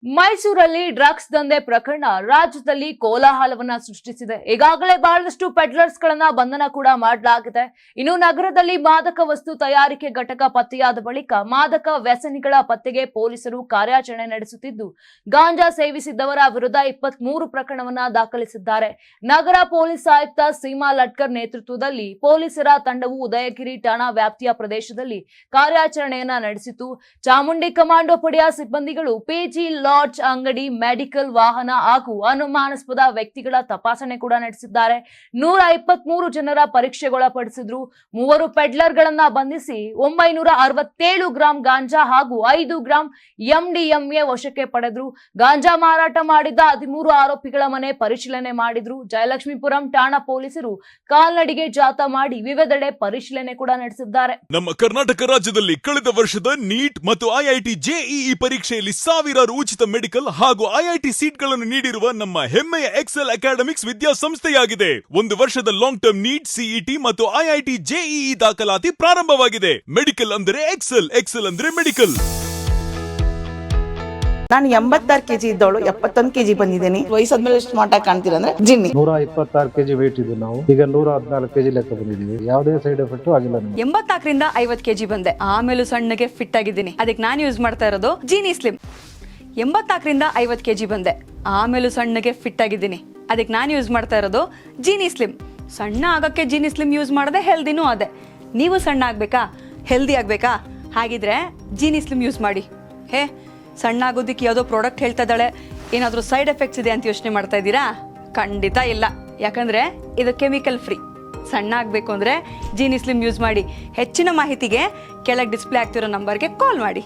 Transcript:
ಮೈಸೂರಲ್ಲಿ ಡ್ರಗ್ಸ್ ದಂಧೆ ಪ್ರಕರಣ ರಾಜ್ಯದಲ್ಲಿ ಕೋಲಾಹಲವನ್ನ ಸೃಷ್ಟಿಸಿದೆ. ಈಗಾಗಲೇ ಬಹಳಷ್ಟು ಪೆಡ್ಲರ್ಸ್ ಗಳನ್ನ ಬಂಧನ ಕೂಡ ಮಾಡಲಾಗಿದೆ. ಇನ್ನು ನಗರದಲ್ಲಿ ಮಾದಕ ವಸ್ತು ತಯಾರಿಕೆ ಘಟಕ ಪತ್ತೆಯಾದ ಬಳಿಕ ಮಾದಕ ವ್ಯಸನಿಗಳ ಪತ್ತೆಗೆ ಪೊಲೀಸರು ಕಾರ್ಯಾಚರಣೆ ನಡೆಸುತ್ತಿದ್ದು, ಗಾಂಜಾ ಸೇವಿಸಿದ್ದವರ ವಿರುದ್ಧ 23 ಪ್ರಕರಣವನ್ನ ದಾಖಲಿಸಿದ್ದಾರೆ. ನಗರ ಪೊಲೀಸ್ ಆಯುಕ್ತ ಸೀಮಾ ಲಟ್ಕರ್ ನೇತೃತ್ವದಲ್ಲಿ ಪೊಲೀಸರ ತಂಡವು ಉದಯಗಿರಿ ಠಾಣಾ ವ್ಯಾಪ್ತಿಯ ಪ್ರದೇಶದಲ್ಲಿ ಕಾರ್ಯಾಚರಣೆಯನ್ನ ನಡೆಸಿತು. ಚಾಮುಂಡಿ ಕಮಾಂಡೋ ಪಡೆಯ ಸಿಬ್ಬಂದಿಗಳು ಪಿಜಿ ಲಾಡ್ಜ್ ಅಂಗಡಿ, ಮೆಡಿಕಲ್ ವಾಹನ ಹಾಗೂ ಅನುಮಾನಾಸ್ಪದ ವ್ಯಕ್ತಿಗಳ ತಪಾಸಣೆ ಕೂಡ ನಡೆಸಿದ್ದಾರೆ. 123 ಜನರ ಪರೀಕ್ಷೆಗೊಳಪಡಿಸಿದ್ರು. 3 ಪೆಡ್ಲರ್ ಗಳನ್ನ ಬಂಧಿಸಿ 967 ಗ್ರಾಂ ಗಾಂಜಾ ಹಾಗೂ 5 ಗ್ರಾಂ ಎಂಡಿಎಂಎ ವಶಕ್ಕೆ ಪಡೆದ್ರು. ಗಾಂಜಾ ಮಾರಾಟ ಮಾಡಿದ್ದ 13 ಆರೋಪಿಗಳ ಮನೆ ಪರಿಶೀಲನೆ ಮಾಡಿದ್ರು. ಜಯಲಕ್ಷ್ಮೀಪುರಂ ಠಾಣಾ ಪೊಲೀಸರು ಕಾಲ್ನಡಿಗೆ ಜಾಥಾ ಮಾಡಿ ವಿವಿಧೆಡೆ ಪರಿಶೀಲನೆ ಕೂಡ ನಡೆಸಿದ್ದಾರೆ. ನಮ್ಮ ಕರ್ನಾಟಕ ರಾಜ್ಯದಲ್ಲಿ ಕಳೆದ ವರ್ಷದ ನೀಟ್ ಮತ್ತು ಐಐಟಿ ಜೆಇಇ ಪರೀಕ್ಷೆಯಲ್ಲಿ ಸಾವಿರಾರು ಉಚಿತ ಮೆಡಿಕಲ್ ಹಾಗೂ ಐಐಟಿ ಸೀಟ್ಗಳನ್ನು ನೀಡಿರುವ ನಮ್ಮ ಹೆಮ್ಮೆಯ ಎಕ್ಸೆಲ್ ಅಕಾಡೆಮಿಕ್ಸ್ ವಿದ್ಯಾಸಂಸ್ಥೆಯಾಗಿದೆ. 1 ವರ್ಷದ ಲಾಂಗ್ ಟರ್ಮ್ ನೀಟ್, ಸಿಇಟಿ ಮತ್ತು ಐಐಟಿ ಜೆಇಇ ದಾಖಲಾತಿ ಪ್ರಾರಂಭವಾಗಿದೆ. ಮೆಡಿಕಲ್ ಅಂದರೆ ಎಕ್ಸೆಲ್, ಎಕ್ಸೆಲ್ ಅಂದ್ರೆ ಮೆಡಿಕಲ್. ನಾನು 86 ಕೆಜಿ ಇದ್ದವಳು 71 ಕೆಜಿ ಬಂದಿದ್ದೀನಿ. ವಯಸ್ಸಾದ್ಮೇಲೆ ಸ್ಮಾರ್ಟ್ ಆಗಿ ಕಾಣ್ತೀರ ಅಂದ್ರೆ ಜಿನ್ನಿ. 126 ಕೆಜಿ ವೇಟ್ ಇದ್ದು ನಾವು ಈಗ 114 ಕೆಜಿ ಲೆಕ್ಕ ಬಂದಿದ್ದೀವಿ. ಯಾವುದೇ ಸೈಡ್ ಎಫೆಕ್ಟ್ ಆಗಿಲ್ಲ. 84ರಿಂದ 50 ಕೆಜಿ ಬಂದೆ. ಆಮೇಲೆ ಸಣ್ಣಗೆ ಫಿಟ್ ಆಗಿದ್ದೀನಿ. ಅದಕ್ಕೆ ನಾನು ಯೂಸ್ ಮಾಡ್ತಾ ಇರೋದು ಜೀನಿ ಸ್ಲಿಮ್. 84ರಿಂದ 50 ಕೆಜಿ ಬಂದೆ. ಆಮೇಲೆ ಸಣ್ಣಗೆ ಫಿಟ್ ಆಗಿದ್ದೀನಿ. ಅದಕ್ಕೆ ನಾನು ಯೂಸ್ ಮಾಡ್ತಾ ಇರೋದು ಜೀನಿ ಸ್ಲಿಮ್. ಸಣ್ಣ ಆಗಕ್ಕೆ ಜೀನಿ ಸ್ಲಿಮ್ ಯೂಸ್ ಮಾಡದೆ ಹೆಲ್ದಿನೂ ಅದೇ. ನೀವು ಸಣ್ಣ ಆಗ್ಬೇಕಾ, ಹೆಲ್ದಿ ಆಗ್ಬೇಕಾ? ಹಾಗಿದ್ರೆ ಜೀನಿ ಸ್ಲಿಮ್ ಯೂಸ್ ಮಾಡಿ. ಸಣ್ಣ ಆಗೋದಕ್ಕೆ ಯಾವುದೋ ಪ್ರಾಡಕ್ಟ್ ಹೇಳ್ತಾ ಇದ್ದಾಳೆ, ಏನಾದರೂ ಸೈಡ್ ಎಫೆಕ್ಟ್ಸ್ ಇದೆ ಅಂತ ಯೋಚನೆ ಮಾಡ್ತಾ ಇದ್ದೀರಾ? ಖಂಡಿತ ಇಲ್ಲ. ಯಾಕಂದ್ರೆ ಇದು ಕೆಮಿಕಲ್ ಫ್ರೀ. ಸಣ್ಣ ಆಗಬೇಕು ಅಂದರೆ ಜೀನಿ ಸ್ಲಿಮ್ ಯೂಸ್ ಮಾಡಿ. ಹೆಚ್ಚಿನ ಮಾಹಿತಿಗೆ ಕೆಳಗೆ ಡಿಸ್ಪ್ಲೇ ಆಗ್ತಿರೋ ನಂಬರ್ಗೆ ಕಾಲ್ ಮಾಡಿ.